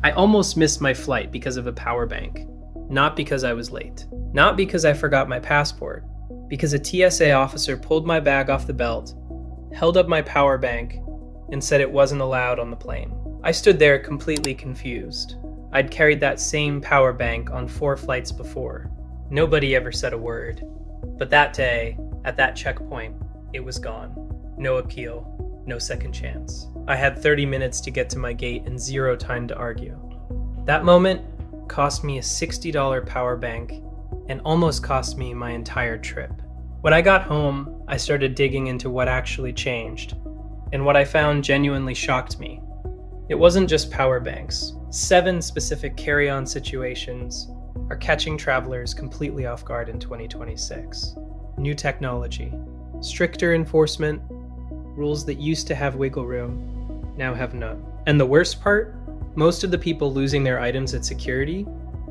I almost missed my flight because of a power bank. Not because I was late. Not because I forgot my passport. Because a TSA officer pulled my bag off the belt, held up my power bank, and said it wasn't allowed on the plane. I stood there completely confused. I'd carried that same power bank on 4 flights before. Nobody ever said a word. But that day, at that checkpoint, it was gone. No appeal, no second chance. I had 30 minutes to get to my gate and 0 time to argue. That moment cost me a $60 power bank and almost cost me my entire trip. When I got home, I started digging into what actually changed, and what I found genuinely shocked me. It wasn't just power banks. 7 specific carry-on situations are catching travelers completely off guard in 2026. New technology, stricter enforcement, rules that used to have wiggle room now have none. And the worst part? Most of the people losing their items at security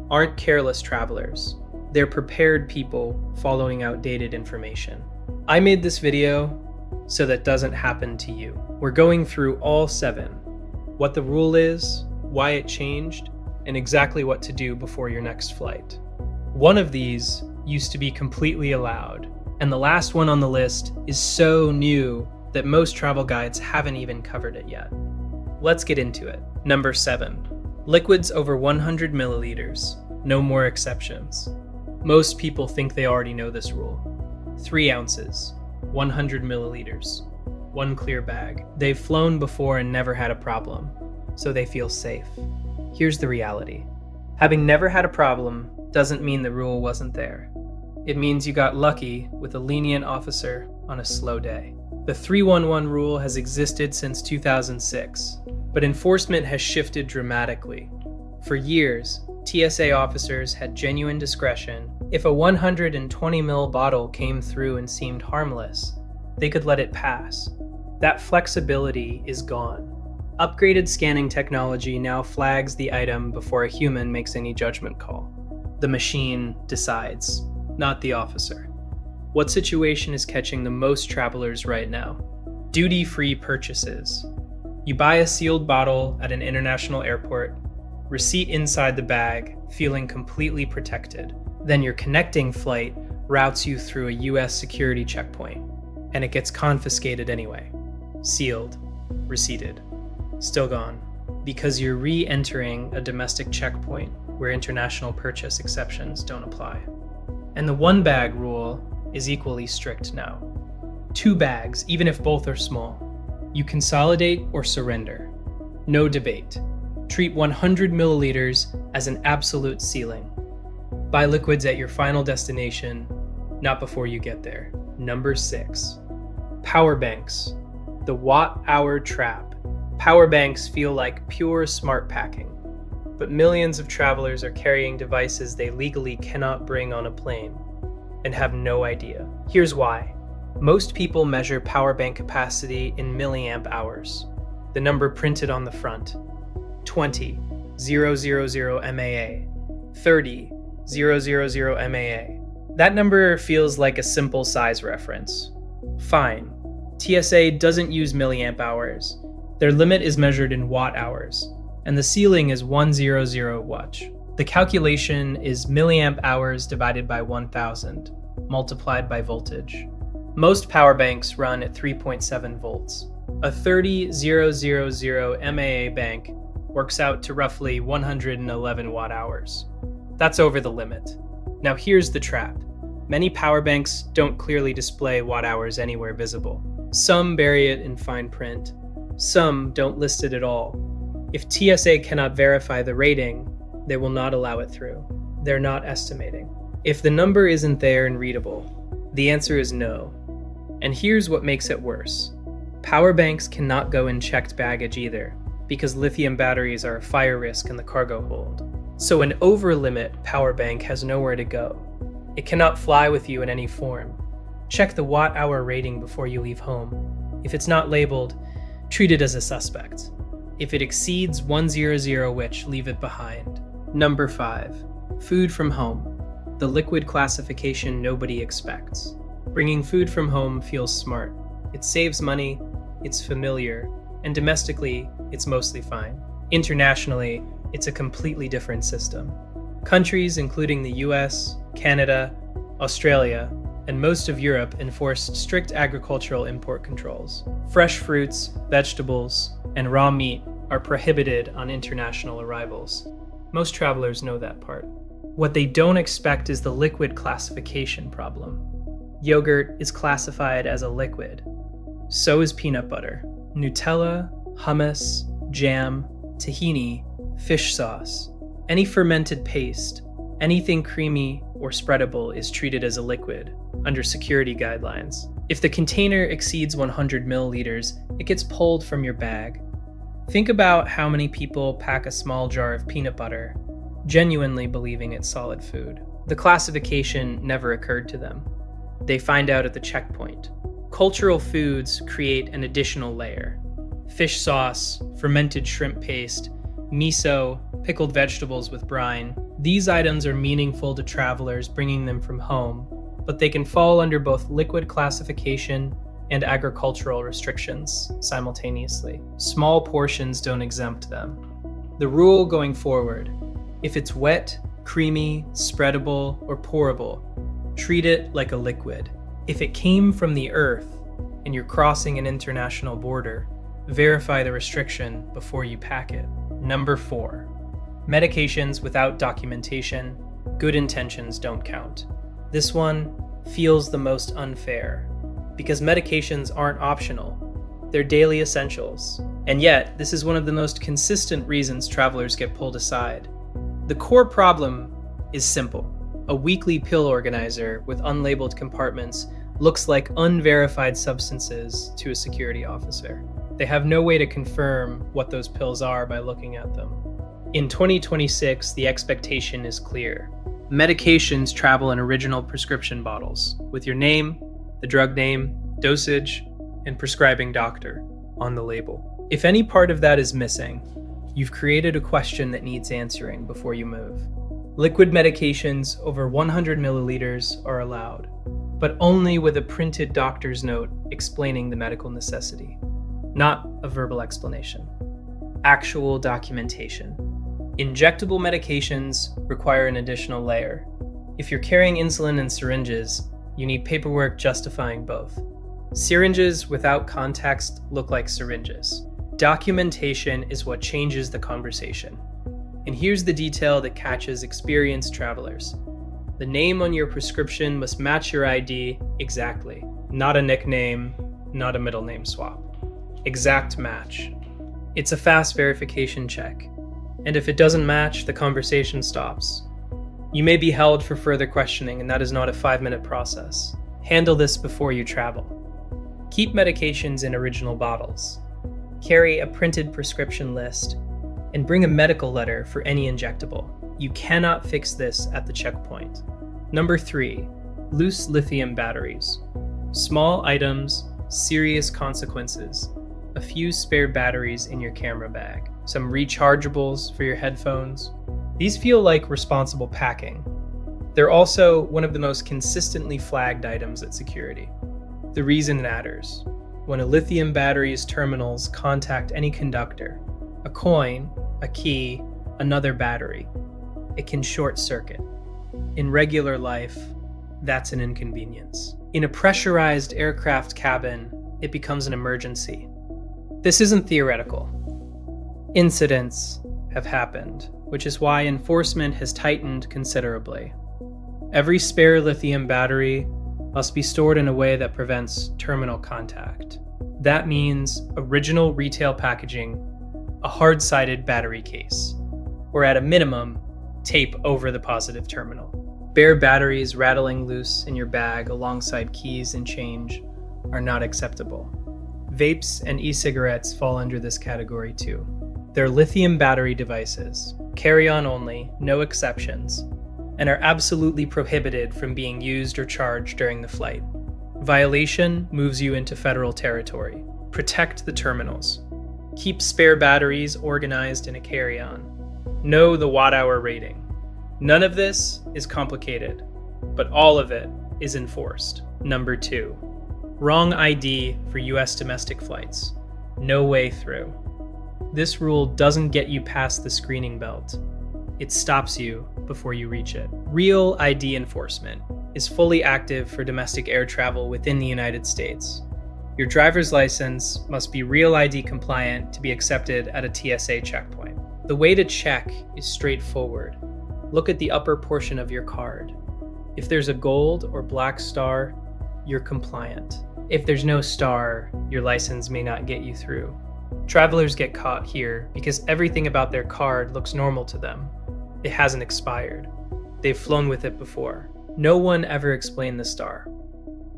aren't careless travelers. They're prepared people following outdated information. I made this video so that doesn't happen to you. We're going through all 7. What the rule is, why it changed, and exactly what to do before your next flight. One of these used to be completely allowed, and the last one on the list is so new that most travel guides haven't even covered it yet. Let's get into it. Number 7. Liquids over 100 milliliters. No more exceptions. Most people think they already know this rule. 3 ounces, 100 milliliters, 1 clear bag. They've flown before and never had a problem, so they feel safe. Here's the reality. Having never had a problem doesn't mean the rule wasn't there. It means you got lucky with a lenient officer on a slow day. The 311 rule has existed since 2006, but enforcement has shifted dramatically. For years, TSA officers had genuine discretion. If a 120 ml bottle came through and seemed harmless, they could let it pass. That flexibility is gone. Upgraded scanning technology now flags the item before a human makes any judgment call. The machine decides, not the officer. What situation is catching the most travelers right now? Duty-free purchases. You buy a sealed bottle at an international airport, receipt inside the bag, feeling completely protected. Then your connecting flight routes you through a US security checkpoint, and it gets confiscated anyway. Sealed, receipted, still gone, because you're re-entering a domestic checkpoint where international purchase exceptions don't apply. And the 1 bag rule is equally strict now. 2 bags, even if both are small. You consolidate or surrender. No debate. Treat 100 milliliters as an absolute ceiling. Buy liquids at your final destination, not before you get there. Number 6. Power banks. The watt-hour trap. Power banks feel like pure smart packing, but millions of travelers are carrying devices they legally cannot bring on a plane and have no idea. Here's why. Most people measure power bank capacity in milliamp hours, the number printed on the front. 20, 000 MAA, 30, 000 MAA. That number feels like a simple size reference. Fine. TSA doesn't use milliamp hours. Their limit is measured in watt hours, and the ceiling is 100 watts. The calculation is milliamp hours divided by 1000, multiplied by voltage. Most power banks run at 3.7 volts. A 30,000 MAA bank works out to roughly 111 watt hours. That's over the limit. Now here's the trap. Many power banks don't clearly display watt hours anywhere visible. Some bury it in fine print. Some don't list it at all. If TSA cannot verify the rating, they will not allow it through. They're not estimating. If the number isn't there and readable, the answer is no. And here's what makes it worse. Power banks cannot go in checked baggage either, because lithium batteries are a fire risk in the cargo hold. So an over-limit power bank has nowhere to go. It cannot fly with you in any form. Check the watt-hour rating before you leave home. If it's not labeled, treat it as a suspect. If it exceeds 100 which, leave it behind. Number 5. Food from home. The liquid classification nobody expects. Bringing food from home feels smart. It saves money, it's familiar, and domestically, it's mostly fine. Internationally, it's a completely different system. Countries including the US, Canada, Australia, and most of Europe enforce strict agricultural import controls. Fresh fruits, vegetables, and raw meat are prohibited on international arrivals. Most travelers know that part. What they don't expect is the liquid classification problem. Yogurt is classified as a liquid. So is peanut butter. Nutella, hummus, jam, tahini, fish sauce. Any fermented paste, anything creamy or spreadable is treated as a liquid under security guidelines. If the container exceeds 100 milliliters, it gets pulled from your bag. Think about how many people pack a small jar of peanut butter, genuinely believing it's solid food. The classification never occurred to them. They find out at the checkpoint. Cultural foods create an additional layer. Fish sauce, fermented shrimp paste, miso, pickled vegetables with brine. These items are meaningful to travelers bringing them from home, but they can fall under both liquid classification and agricultural restrictions simultaneously. Small portions don't exempt them. The rule going forward: if it's wet, creamy, spreadable, or pourable, treat it like a liquid. If it came from the earth and you're crossing an international border, verify the restriction before you pack it. Number 4, medications without documentation, good intentions don't count. This one feels the most unfair because medications aren't optional. They're daily essentials. And yet, this is one of the most consistent reasons travelers get pulled aside. The core problem is simple. A weekly pill organizer with unlabeled compartments looks like unverified substances to a security officer. They have no way to confirm what those pills are by looking at them. In 2026, the expectation is clear. Medications travel in original prescription bottles with your name, the drug name, dosage, and prescribing doctor on the label. If any part of that is missing, you've created a question that needs answering before you move. Liquid medications over 100 milliliters are allowed, but only with a printed doctor's note explaining the medical necessity, not a verbal explanation. Actual documentation. Injectable medications require an additional layer. If you're carrying insulin and syringes, you need paperwork justifying both. Syringes without context look like syringes. Documentation is what changes the conversation. And here's the detail that catches experienced travelers. The name on your prescription must match your ID exactly. Not a nickname, not a middle name swap. Exact match. It's a fast verification check. And if it doesn't match, the conversation stops. You may be held for further questioning, and that is not a 5-minute process. Handle this before you travel. Keep medications in original bottles. Carry a printed prescription list, and bring a medical letter for any injectable. You cannot fix this at the checkpoint. Number 3, loose lithium batteries. Small items, serious consequences. A few spare batteries in your camera bag. Some rechargeables for your headphones. These feel like responsible packing. They're also one of the most consistently flagged items at security. The reason matters. When a lithium battery's terminals contact any conductor, a coin, a key, another battery, it can short circuit. In regular life, that's an inconvenience. In a pressurized aircraft cabin, it becomes an emergency. This isn't theoretical. Incidents have happened, which is why enforcement has tightened considerably. Every spare lithium battery must be stored in a way that prevents terminal contact. That means original retail packaging, a hard-sided battery case, or at a minimum, tape over the positive terminal. Bare batteries rattling loose in your bag alongside keys and change are not acceptable. Vapes and e-cigarettes fall under this category too. They're lithium battery devices, carry-on only, no exceptions, and are absolutely prohibited from being used or charged during the flight. Violation moves you into federal territory. Protect the terminals. Keep spare batteries organized in a carry-on. Know the watt-hour rating. None of this is complicated, but all of it is enforced. Number 2, wrong ID for US domestic flights. No way through. This rule doesn't get you past the screening belt. It stops you before you reach it. Real ID enforcement is fully active for domestic air travel within the United States. Your driver's license must be Real ID compliant to be accepted at a TSA checkpoint. The way to check is straightforward. Look at the upper portion of your card. If there's a gold or black star, you're compliant. If there's no star, your license may not get you through. Travelers get caught here because everything about their card looks normal to them. It hasn't expired. They've flown with it before. No one ever explained the star.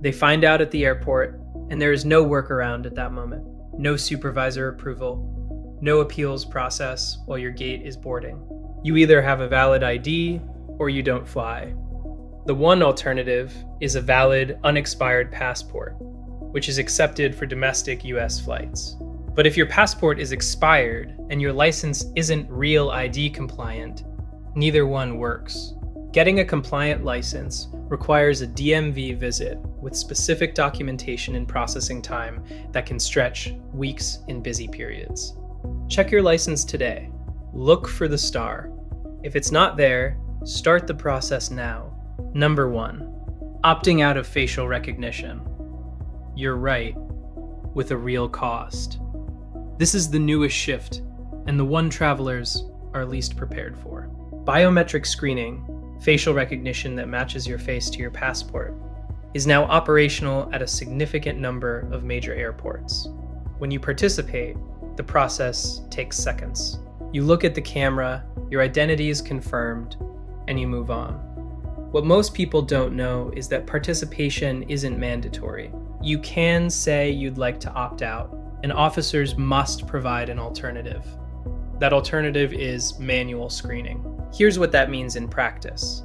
They find out at the airport, and there is no workaround at that moment. No supervisor approval, no appeals process while your gate is boarding. You either have a valid ID or you don't fly. The one alternative is a valid, unexpired passport, which is accepted for domestic US flights. But if your passport is expired and your license isn't Real ID compliant, neither one works. Getting a compliant license requires a DMV visit with specific documentation and processing time that can stretch weeks in busy periods. Check your license today. Look for the star. If it's not there, start the process now. Number 1, opting out of facial recognition. You're right, with a real cost. This is the newest shift, and the one travelers are least prepared for. Biometric screening, facial recognition that matches your face to your passport, is now operational at a significant number of major airports. When you participate, the process takes seconds. You look at the camera, your identity is confirmed, and you move on. What most people don't know is that participation isn't mandatory. You can say you'd like to opt out, and officers must provide an alternative. That alternative is manual screening. Here's what that means in practice.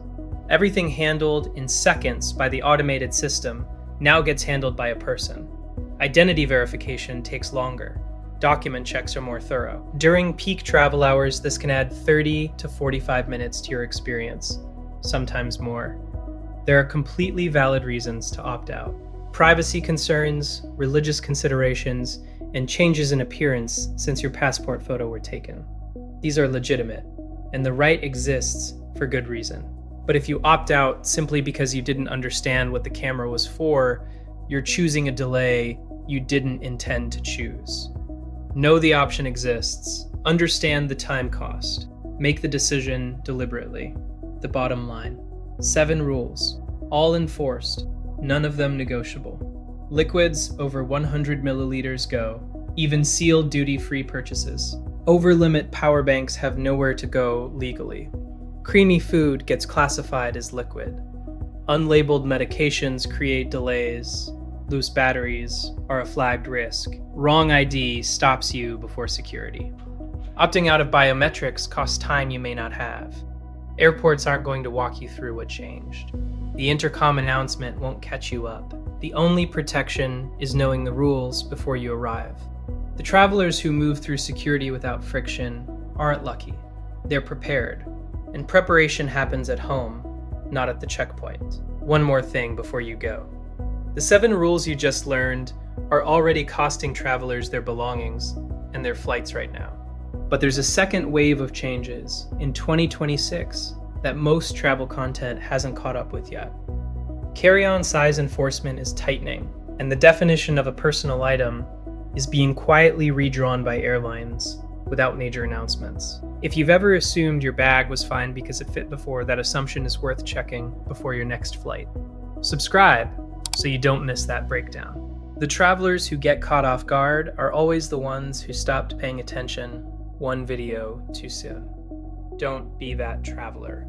Everything handled in seconds by the automated system now gets handled by a person. Identity verification takes longer. Document checks are more thorough. During peak travel hours, this can add 30 to 45 minutes to your experience, sometimes more. There are completely valid reasons to opt out. Privacy concerns, religious considerations, and changes in appearance since your passport photo were taken. These are legitimate, and the right exists for good reason. But if you opt out simply because you didn't understand what the camera was for, you're choosing a delay you didn't intend to choose. Know the option exists. Understand the time cost. Make the decision deliberately. The bottom line. 7 rules, all enforced, none of them negotiable. Liquids over 100 milliliters go, even sealed duty-free purchases. Over-limit power banks have nowhere to go legally. Creamy food gets classified as liquid. Unlabeled medications create delays. Loose batteries are a flagged risk. Wrong ID stops you before security. Opting out of biometrics costs time you may not have. Airports aren't going to walk you through what changed. The intercom announcement won't catch you up. The only protection is knowing the rules before you arrive. The travelers who move through security without friction aren't lucky. They're prepared, and preparation happens at home, not at the checkpoint. One more thing before you go. The 7 rules you just learned are already costing travelers their belongings and their flights right now. But there's a second wave of changes in 2026 that most travel content hasn't caught up with yet. Carry-on size enforcement is tightening, and the definition of a personal item is being quietly redrawn by airlines without major announcements. If you've ever assumed your bag was fine because it fit before, that assumption is worth checking before your next flight. Subscribe so you don't miss that breakdown. The travelers who get caught off guard are always the ones who stopped paying attention one video too soon. Don't be that traveler.